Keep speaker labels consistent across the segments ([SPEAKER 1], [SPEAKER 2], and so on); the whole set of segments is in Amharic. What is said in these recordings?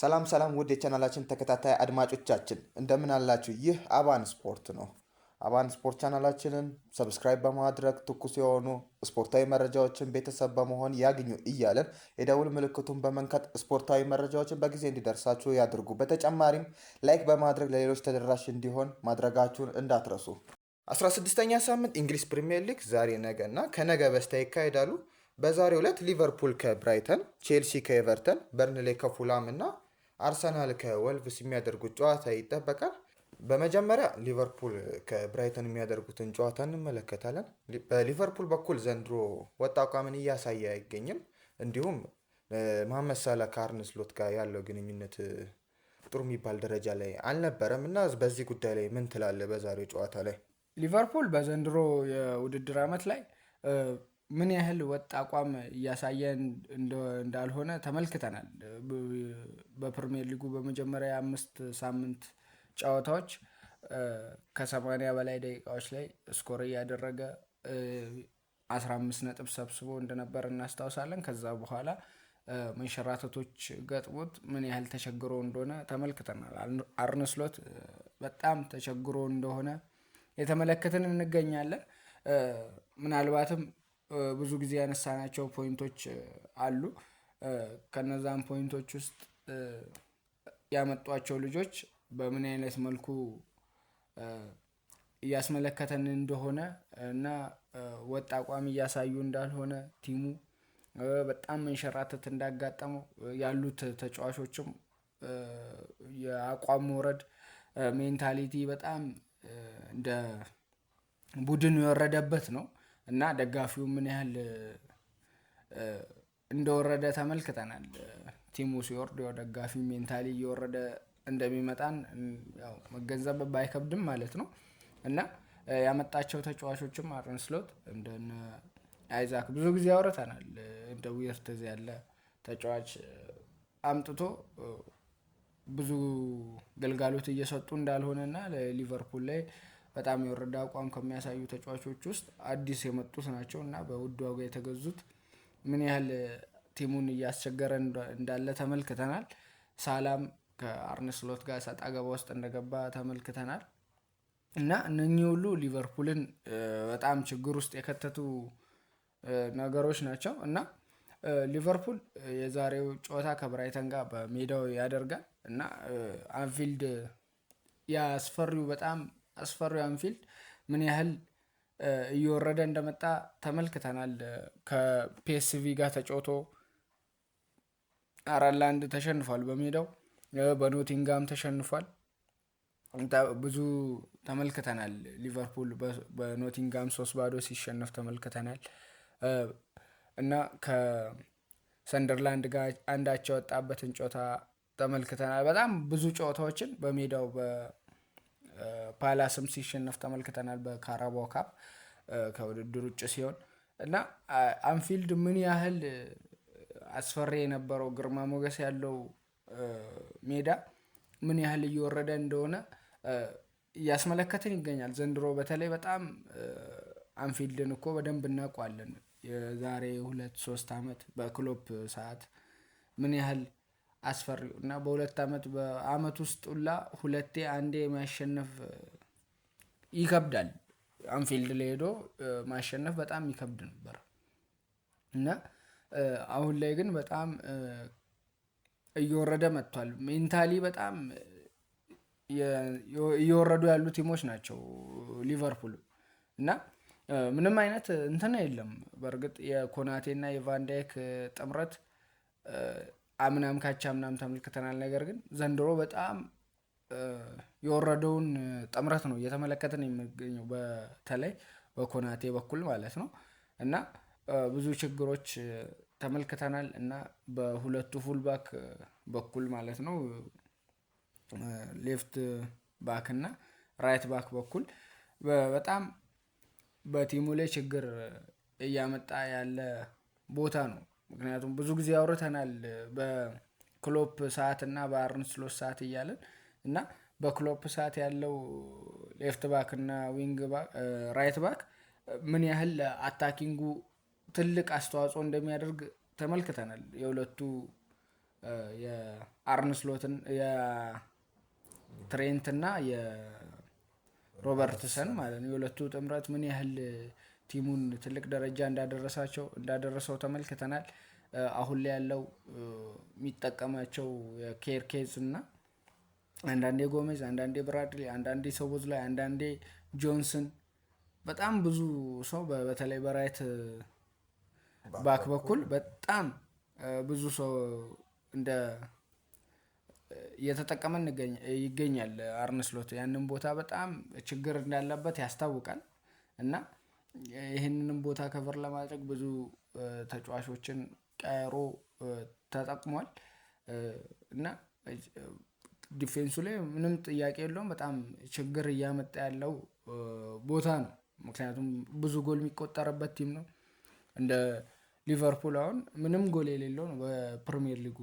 [SPEAKER 1] ሰላም ሰላም ውድ የቻናላችን ተከታታይ አድማጮቻችን እንደምን አላችሁ? ይህ አባን ስፖርት ነው። አባን ስፖርት ቻናላችንን ሰብስክራይብ በማድረግ ትኩስ የሆኑ ስፖርታዊ መረጃዎችን ቤተሰብ በመሆን ያግኙ እያለን የደውል ምልክቱን በመንካት ስፖርታዊ መረጃዎችን በጊዜ እንዲደርሳችሁ ያድርጉ። በተጨማሪም ላይክ በማድረግ ለሌሎች ተደራሽ እንዲሆን ማድረጋችሁን እንዳትረሱ። 16ኛ ሳምንት እንግሊዝ ፕሪሚየር ሊግ ዛሬ ነገ እና ከነገ በስቲያ ይካሄዳሉ። በዛሬው ዕለት ሊቨርፑል ከብራይተን፣ ቼልሲ ከኤቨርተን፣ በርንሌ ከፉላም እና አርሰናል ከወልቭስ የሚያደርጉት ጨዋታ ይጠበቃል። በመጀመሪያ ሊቨርፑል ከብራይተን የሚያደርጉትን ጨዋታ እንመለከታለን። በሊቨርፑል በኩል ዘንድሮ ወጥ አቋምን እያሳየ አይገኝም። እንዲሁም መሐመድ ሳላ ከአርነ ስሎት ጋር ያለው ግንኙነት ጥሩ የሚባል ደረጃ ላይ አልነበረም እና በዚህ ጉዳይ ላይ ምን ትላለህ? በዛሬው ጨዋታ ላይ
[SPEAKER 2] ሊቨርፑል በዘንድሮ የውድድር ዓመት ላይ ምን ያህል ወጥ አቋም እያሳየ እንዳልሆነ ተመልክተናል። በፕሪሚየር ሊጉ በመጀመሪያ 5 ሳምንት ጨዋታዎች ከ80 በላይ ደቂቃዎች ላይ ስኮር እያደረገ 15 ነጥብ ሰብስቦ እንደነበር እናስታውሳለን። ከዛ በኋላ መንሸራተቶች ገጥሞት ምን ያህል ተቸግሮ እንደሆነ ተመልክተናል። አርነ ስሎት በጣም ተቸግሮ እንደሆነ የተመለከትን እንገኛለን። ምናልባትም ብዙ ጊዜ ያነሳናቸው ፖይንቶች አሉ። ከነዛም ፖይንቶች ውስጥ ያመጧቸው ልጆች በምን አይነት መልኩ እያስመለከተን እንደሆነ እና ወጥ አቋም እያሳዩ እንዳልሆነ ቲሙ በጣም መንሸራተት እንዳጋጠመው ያሉት ተጫዋቾችም የአቋም መውረድ ሜንታሊቲ በጣም እንደ ቡድን የወረደበት ነው እና ደጋፊው ምን ያህል እንደወረደ ተመልክተናል። ቲሙ ሲወርድ ያው ደጋፊ ሜንታሊ እየወረደ እንደሚመጣን ያው መገንዘብ ባይከብድም ማለት ነው እና ያመጣቸው ተጫዋቾችም አርነ ስሎት እንደነ አይዛክ ብዙ ጊዜ አውርተናል። እንደ ዊርትዝ ያለ ተጫዋች አምጥቶ ብዙ ግልጋሎት እየሰጡ እንዳልሆነና ለሊቨርፑል ላይ በጣም የወረደ አቋም ከሚያሳዩ ተጫዋቾች ውስጥ አዲስ የመጡት ናቸው እና በውድ ዋጋ የተገዙት ምን ያህል ቲሙን እያስቸገረ እንዳለ ተመልክተናል። ሳላም ከአርነ ስሎት ጋር ሰጣ ገባ ውስጥ እንደገባ ተመልክተናል እና እነኚህ ሁሉ ሊቨርፑልን በጣም ችግር ውስጥ የከተቱ ነገሮች ናቸው እና ሊቨርፑል የዛሬው ጨዋታ ከብራይተን ጋር በሜዳው ያደርጋል እና አንፊልድ ያስፈሪው በጣም አስፈሪው አንፊልድ ምን ያህል እየወረደ እንደመጣ ተመልክተናል። ከፒኤስቪ ጋር ተጫውቶ 4-1 ተሸንፏል። በሜዳው በኖቲንጋም ተሸንፏል። ብዙ ተመልክተናል። ሊቨርፑል በኖቲንጋም 3-0 ሲሸነፍ ተመልክተናል እና ከሰንደርላንድ ጋር አንዳቸው ወጣበትን ጨዋታ ተመልክተናል። በጣም ብዙ ጨዋታዎችን በሜዳው በፓላስም ሲሸነፍ ተመልክተናል በካራባኦ ካፕ ከውድድር ውጭ ሲሆን እና አንፊልድ ምን ያህል አስፈሪ የነበረው ግርማ ሞገስ ያለው ሜዳ ምን ያህል እየወረደ እንደሆነ እያስመለከትን ይገኛል። ዘንድሮ በተለይ በጣም አንፊልድን እኮ በደንብ እናውቀዋለን። የዛሬ 2-3 ዓመት በክሎፕ ሰዓት ምን ያህል አስፈሪው እና በአመት ውስጥ ሁላ ሁለቴ አንዴ ማሸነፍ ይከብዳል። አንፊልድ ላይ ሄዶ ማሸነፍ በጣም ይከብድ ነበር እና አሁን ላይ ግን በጣም እየወረደ መጥቷል። ሜንታሊ በጣም እየወረዱ ያሉ ቲሞች ናቸው ሊቨርፑል እና ምንም አይነት እንትን የለም። በእርግጥ የኮናቴና የቫንዳይክ ጥምረት አምናም ካቻምናም ተመልክተናል። ነገር ግን ዘንድሮ በጣም የወረደውን ጥምረት ነው እየተመለከትን የሚገኘው በተለይ በኮናቴ በኩል ማለት ነው እና ብዙ ችግሮች ተመልክተናል እና በሁለቱ ፉልባክ በኩል ማለት ነው ሌፍት ባክ እና ራይት ባክ በኩል በጣም በቲሙ ላይ ችግር እያመጣ ያለ ቦታ ነው። ምክንያቱም ብዙ ጊዜ አውርተናል በክሎፕ ሰዓት እና በአርነ ስሎት ሰዓት እያለን እና በክሎፕ ሰዓት ያለው ሌፍት ባክ እና ዊንግ ባክ ራይት ባክ ምን ያህል አታኪንጉ ትልቅ አስተዋጽኦ እንደሚያደርግ ተመልክተናል። የሁለቱ የአርንስሎትን የትሬንትና የሮበርትሰን ማለት ነው የሁለቱ ጥምረት ምን ያህል ቲሙን ትልቅ ደረጃ እንዳደረሰው ተመልክተናል። አሁን ላይ ያለው የሚጠቀማቸው የኬርኬዝ እና አንዳንዴ ጎሜዝ፣ አንዳንዴ ብራድሊ፣ አንዳንዴ ሰቦዝ ላይ፣ አንዳንዴ ጆንስን በጣም ብዙ ሰው በተለይ በራይት ባክ በኩል በጣም ብዙ ሰው እንደ እየተጠቀመ ይገኛል። አርንስሎት ያንን ቦታ በጣም ችግር እንዳለበት ያስታውቃል እና ይህንንም ቦታ ከቨር ለማድረግ ብዙ ተጫዋቾችን ቀይሮ ተጠቅሟል እና ዲፌንሱ ላይ ምንም ጥያቄ የለውም በጣም ችግር እያመጣ ያለው ቦታ ነው። ምክንያቱም ብዙ ጎል የሚቆጠርበት ቲም ነው። እንደ ሊቨርፑል አሁን ምንም ጎል የሌለው ነው በፕሪሚየር ሊጉ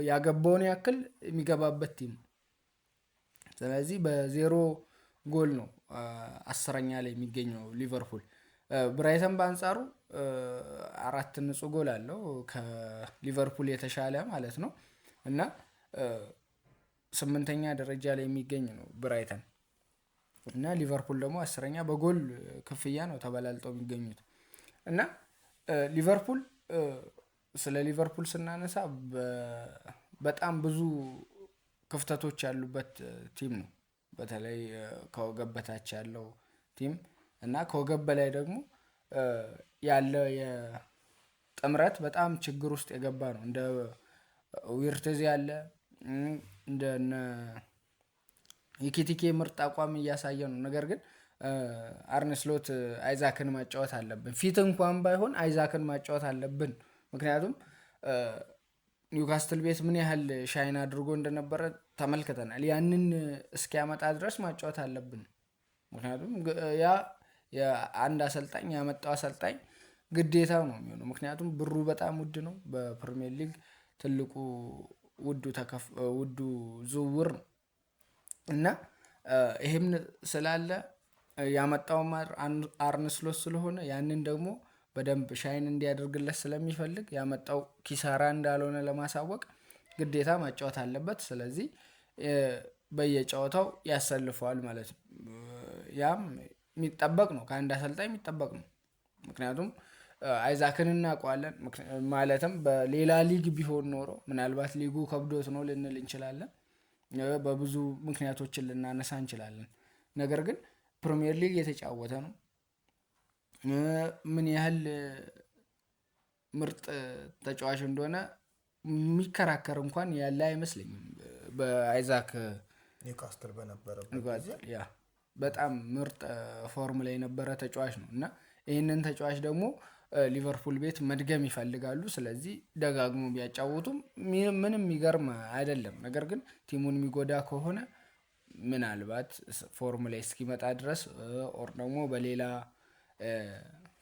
[SPEAKER 2] ያገባውን ያክል የሚገባበት ቲም ነው። ስለዚህ በዜሮ ጎል ነው 10ኛ ላይ የሚገኘው ሊቨርፑል። ብራይተን በአንጻሩ 4 ንጹህ ጎል አለው ከሊቨርፑል የተሻለ ማለት ነው እና 8ኛ ደረጃ ላይ የሚገኝ ነው ብራይተን እና ሊቨርፑል ደግሞ 10ኛ በጎል ክፍያ ነው ተበላልጠው የሚገኙት እና ሊቨርፑል ስለ ሊቨርፑል ስናነሳ በጣም ብዙ ክፍተቶች ያሉበት ቲም ነው። በተለይ ከወገብ በታች ያለው ቲም እና ከወገብ በላይ ደግሞ ያለ የጥምረት በጣም ችግር ውስጥ የገባ ነው። እንደ ዊርትዝ ያለ እንደ ኢኪቲኬ ምርጥ አቋም እያሳየ ነው። ነገር ግን አርንስሎት አይዛክን ማጫወት አለብን፣ ፊት እንኳን ባይሆን አይዛክን ማጫወት አለብን። ምክንያቱም ኒውካስትል ቤት ምን ያህል ሻይን አድርጎ እንደነበረ ተመልክተናል። ያንን እስኪያመጣ ድረስ ማጫወት አለብን። ምክንያቱም ያ የአንድ አሰልጣኝ ያመጣው አሰልጣኝ ግዴታው ነው የሚሆነው። ምክንያቱም ብሩ በጣም ውድ ነው። በፕሪሚየር ሊግ ትልቁ ውዱ ዝውውር ነው እና ይሄም ስላለ ያመጣው አርንስሎት ስለሆነ ያንን ደግሞ በደንብ ሻይን እንዲያደርግለት ስለሚፈልግ ያመጣው ኪሳራ እንዳልሆነ ለማሳወቅ ግዴታ ማጫወት አለበት። ስለዚህ በየጨዋታው ያሰልፈዋል ማለት ነው። ያም የሚጠበቅ ነው፣ ከአንድ አሰልጣኝ የሚጠበቅ ነው። ምክንያቱም አይዛክን እናውቀዋለን። ማለትም በሌላ ሊግ ቢሆን ኖሮ ምናልባት ሊጉ ከብዶት ነው ልንል እንችላለን። በብዙ ምክንያቶችን ልናነሳ እንችላለን። ነገር ግን ፕሪሚየር ሊግ የተጫወተ ነው። ምን ያህል ምርጥ ተጫዋች እንደሆነ የሚከራከር እንኳን ያለ አይመስለኝም። በአይዛክ
[SPEAKER 1] ኒውካስትል በነበረበት
[SPEAKER 2] ያ በጣም ምርጥ ፎርም ላይ የነበረ ተጫዋች ነው እና ይህንን ተጫዋች ደግሞ ሊቨርፑል ቤት መድገም ይፈልጋሉ። ስለዚህ ደጋግሞ ቢያጫውቱም ምንም የሚገርም አይደለም። ነገር ግን ቲሙን የሚጎዳ ከሆነ ምናልባት ፎርም ላይ እስኪመጣ ድረስ ኦር ደግሞ በሌላ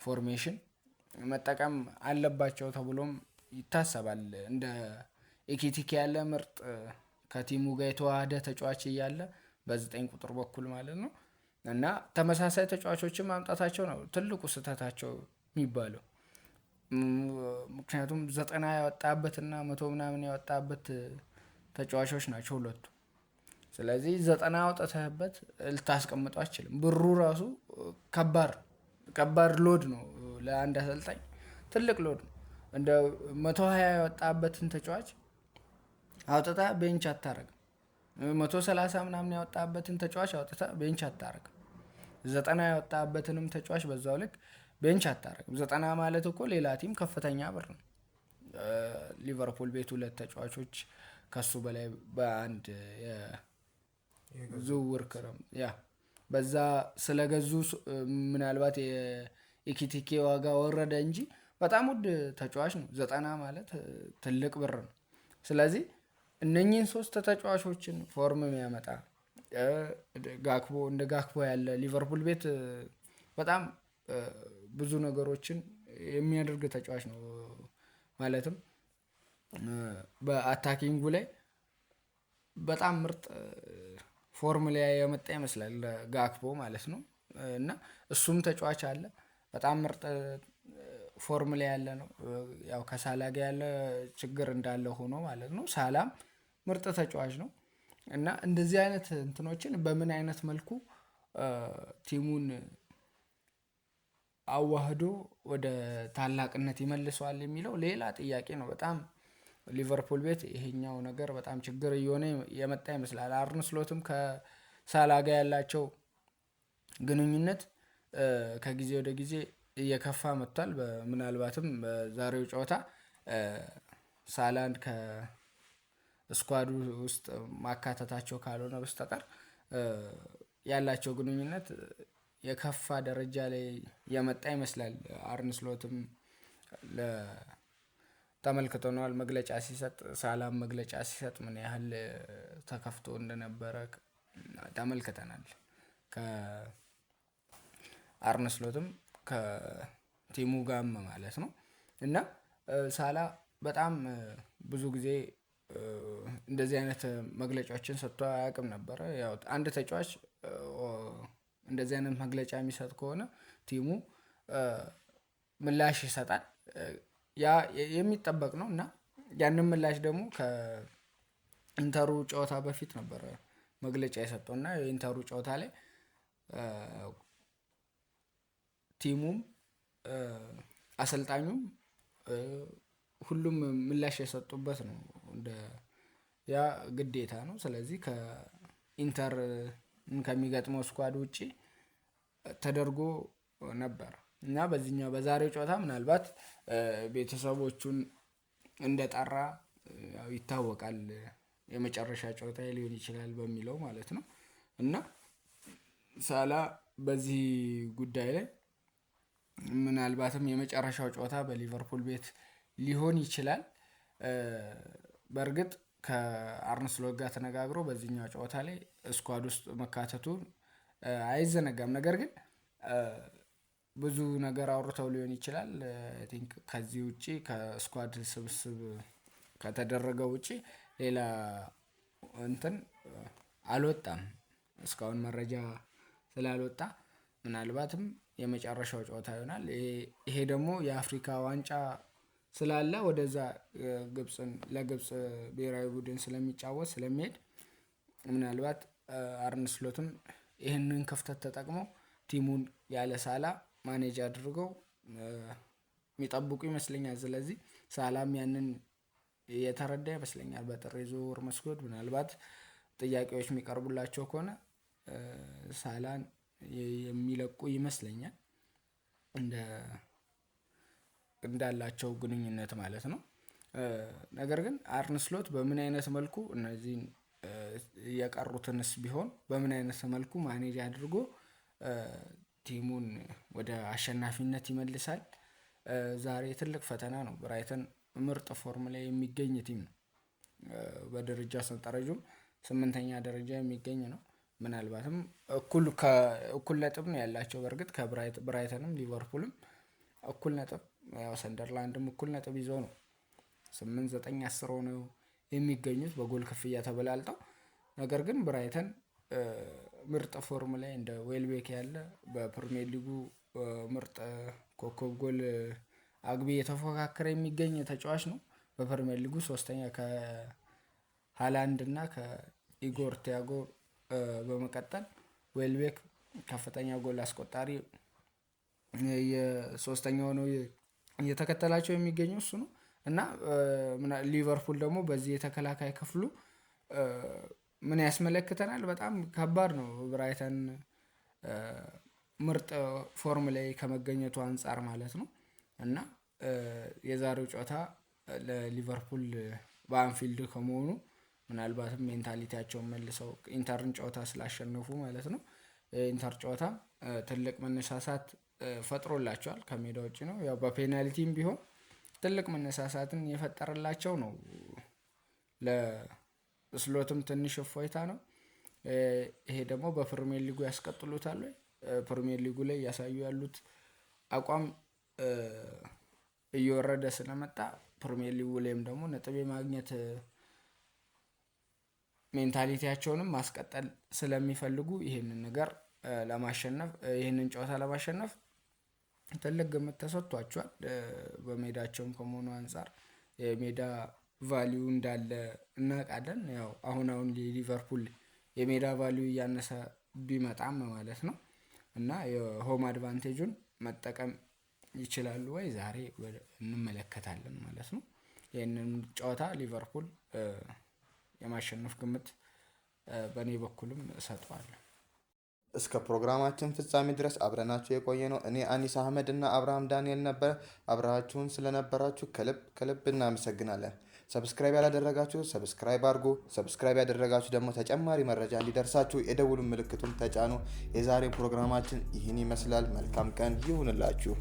[SPEAKER 2] ፎርሜሽን መጠቀም አለባቸው ተብሎም ይታሰባል። እንደ ኢኪቲኬ ያለ ምርጥ ከቲሙ ጋር የተዋሃደ ተጫዋች እያለ በ9 ቁጥር በኩል ማለት ነው እና ተመሳሳይ ተጫዋቾችን ማምጣታቸው ነው ትልቁ ስህተታቸው የሚባለው። ምክንያቱም 90 ያወጣበትና 100 ምናምን ያወጣበት ተጫዋቾች ናቸው ሁለቱ። ስለዚህ 90 ያወጣበት ልታስቀምጠው አችልም። ብሩ ራሱ ከባድ ሎድ ነው ለአንድ አሰልጣኝ፣ ትልቅ ሎድ ነው። እንደ 120 ያወጣበትን ተጫዋች አውጥታ ቤንች አታረግም። 130 ምናምን ያወጣበትን ተጫዋች አውጥታ ቤንች አታረግም። 90 ያወጣበትንም ተጫዋች በዛው ልክ ቤንች አታረግም። 90 ማለት እኮ ሌላ ቲም ከፍተኛ ብር ነው። ሊቨርፑል ቤት 2 ተጫዋቾች ከሱ በላይ በአንድ የዝውውር ክረም በዛ ስለገዙ ምናልባት የኢኪቲኬ ዋጋ ወረደ እንጂ በጣም ውድ ተጫዋች ነው። 90 ማለት ትልቅ ብር ነው። ስለዚህ እነኚህን 3 ተጫዋቾችን ፎርም የሚያመጣ እንደ ጋክፖ ያለ ሊቨርፑል ቤት በጣም ብዙ ነገሮችን የሚያደርግ ተጫዋች ነው። ማለትም በአታኪንጉ ላይ በጣም ምርጥ ፎርም ላይ የመጣ ይመስላል ጋክፖ ማለት ነው እና እሱም ተጫዋች አለ። በጣም ምርጥ ፎርም ላይ ያለ ነው። ያው ከሳላ ጋር ያለ ችግር እንዳለ ሆኖ ማለት ነው። ሳላም ምርጥ ተጫዋች ነው እና እንደዚህ አይነት እንትኖችን በምን አይነት መልኩ ቲሙን አዋህዶ ወደ ታላቅነት ይመልሰዋል የሚለው ሌላ ጥያቄ ነው። በጣም ሊቨርፑል ቤት ይሄኛው ነገር በጣም ችግር እየሆነ የመጣ ይመስላል። አርነ ስሎትም ከሳላ ጋር ያላቸው ግንኙነት ከጊዜ ወደ ጊዜ እየከፋ መጥቷል። ምናልባትም በዛሬው ጨዋታ ሳላን ከስኳዱ ውስጥ ማካተታቸው ካልሆነ በስተቀር ያላቸው ግንኙነት የከፋ ደረጃ ላይ የመጣ ይመስላል። አርነ ስሎትም ተመልክተነዋል መግለጫ ሲሰጥ፣ ሳላም መግለጫ ሲሰጥ ምን ያህል ተከፍቶ እንደነበረ ተመልክተናል። ከአርነ ስሎትም ከቲሙ ጋርም ማለት ነው እና ሳላ በጣም ብዙ ጊዜ እንደዚህ አይነት መግለጫዎችን ሰጥቶ አያውቅም ነበረ። ያው አንድ ተጫዋች እንደዚህ አይነት መግለጫ የሚሰጥ ከሆነ ቲሙ ምላሽ ይሰጣል። ያ የሚጠበቅ ነው እና ያንን ምላሽ ደግሞ ከኢንተሩ ጨዋታ በፊት ነበረ መግለጫ የሰጠው እና የኢንተሩ ጨዋታ ላይ ቲሙም አሰልጣኙም ሁሉም ምላሽ የሰጡበት ነው። እንደ ያ ግዴታ ነው። ስለዚህ ከኢንተር ከሚገጥመው ስኳድ ውጪ ተደርጎ ነበር እና በዛሬው ጨዋታ ምናልባት ቤተሰቦቹን እንደጠራ ይታወቃል። የመጨረሻ ጨዋታ ሊሆን ይችላል በሚለው ማለት ነው እና ሳላ በዚህ ጉዳይ ላይ ምናልባትም የመጨረሻው ጨዋታ በሊቨርፑል ቤት ሊሆን ይችላል። በእርግጥ ከአርነ ስሎት ጋር ተነጋግሮ በዚህኛው ጨዋታ ላይ ስኳድ ውስጥ መካተቱን አይዘነጋም። ነገር ግን ብዙ ነገር አውርተው ሊሆን ይችላል። አይ ቲንክ ከዚህ ውጪ ከስኳድ ስብስብ ከተደረገው ውጪ ሌላ እንትን አልወጣም። እስካሁን መረጃ ስላልወጣ ምናልባትም የመጨረሻው ጨዋታ ይሆናል። ይሄ ደግሞ የአፍሪካ ዋንጫ ስላለ ወደዛ ለግብጽ ብሔራዊ ቡድን ስለሚጫወት ስለሚሄድ ምናልባት አርነ ስሎትም ይህንን ክፍተት ተጠቅሞ ቲሙን ያለ ሳላ ማኔጅ አድርገው የሚጠብቁ ይመስለኛል። ስለዚህ ሳላም ያንን የተረዳ ይመስለኛል። በጥር የዝውውር መስኮት ምናልባት ጥያቄዎች የሚቀርቡላቸው ከሆነ ሳላን የሚለቁ ይመስለኛል እንዳላቸው ግንኙነት ማለት ነው። ነገር ግን አርነ ስሎት በምን አይነት መልኩ እነዚህን የቀሩትንስ ቢሆን በምን አይነት መልኩ ማኔጅ አድርጎ ቲሙን ወደ አሸናፊነት ይመልሳል? ዛሬ ትልቅ ፈተና ነው። ብራይተን ምርጥ ፎርም ላይ የሚገኝ ቲም ነው። በደረጃ ሰንጠረዡም 8ኛ ደረጃ የሚገኝ ነው። ምናልባትም እኩል ነጥብ ነው ያላቸው። በእርግጥ ከብራይተንም ሊቨርፑልም እኩል ነጥብ፣ ያው ሰንደርላንድም እኩል ነጥብ ይዘው ነው 8 9 10 ሆነው የሚገኙት በጎል ክፍያ ተበላልጠው። ነገር ግን ብራይተን ምርጥ ፎርም ላይ እንደ ዌልቤክ ያለ በፕሪሚየር ሊጉ ምርጥ ኮከብ ጎል አግቢ የተፎካከረ የሚገኝ ተጫዋች ነው። በፕሪሚየር ሊጉ 3ኛ ከሃላንድ እና ከኢጎር ቲያጎ በመቀጠል ዌልቤክ ከፍተኛ ጎል አስቆጣሪ የሶስተኛው ነው እየተከተላቸው የሚገኘው እሱ ነው እና ሊቨርፑል ደግሞ በዚህ የተከላካይ ክፍሉ ምን ያስመለክተናል? በጣም ከባድ ነው። ብራይተን ምርጥ ፎርም ላይ ከመገኘቱ አንጻር ማለት ነው እና የዛሬው ጨዋታ ለሊቨርፑል በአንፊልድ ከመሆኑ ምናልባትም ሜንታሊቲያቸውን መልሰው ኢንተርን ጨዋታ ስላሸነፉ ማለት ነው ኢንተር ጨዋታ ትልቅ መነሳሳት ፈጥሮላቸዋል። ከሜዳ ውጭ ነው ያው በፔናልቲም ቢሆን ትልቅ መነሳሳትን የፈጠረላቸው ነው። ለስሎትም ትንሽ እፎይታ ነው። ይሄ ደግሞ በፕሪሚየር ሊጉ ያስቀጥሉታል ወይ? ፕሪሚየር ሊጉ ላይ እያሳዩ ያሉት አቋም እየወረደ ስለመጣ ፕሪሚየር ሊጉ ላይም ደግሞ ነጥብ የማግኘት ሜንታሊቲያቸውንም ማስቀጠል ስለሚፈልጉ ይህንን ነገር ለማሸነፍ ይህንን ጨዋታ ለማሸነፍ ትልቅ ግምት ተሰጥቷቸዋል። በሜዳቸውም ከመሆኑ አንፃር የሜዳ ቫሊዩ እንዳለ እናውቃለን። ያው አሁን ሊቨርፑል የሜዳ ቫሊዩ እያነሰ ቢመጣም ማለት ነው እና የሆም አድቫንቴጁን መጠቀም ይችላሉ ወይ ዛሬ እንመለከታለን ማለት ነው። ይህንን ጨዋታ ሊቨርፑል የማሸነፍ ግምት በእኔ በኩልም እሰጠዋለሁ።
[SPEAKER 1] እስከ ፕሮግራማችን ፍጻሜ ድረስ አብረናችሁ የቆየ ነው እኔ አኒስ አህመድ እና አብርሃም ዳንኤል ነበር። አብራችሁን ስለነበራችሁ ከልብ እናመሰግናለን። ሰብስክራይብ ያላደረጋችሁ ሰብስክራይብ አድርጉ። ሰብስክራይብ ያደረጋችሁ ደግሞ ተጨማሪ መረጃ እንዲደርሳችሁ የደውሉን ምልክቱን ተጫኑ። የዛሬ ፕሮግራማችን ይህን ይመስላል። መልካም ቀን ይሁንላችሁ።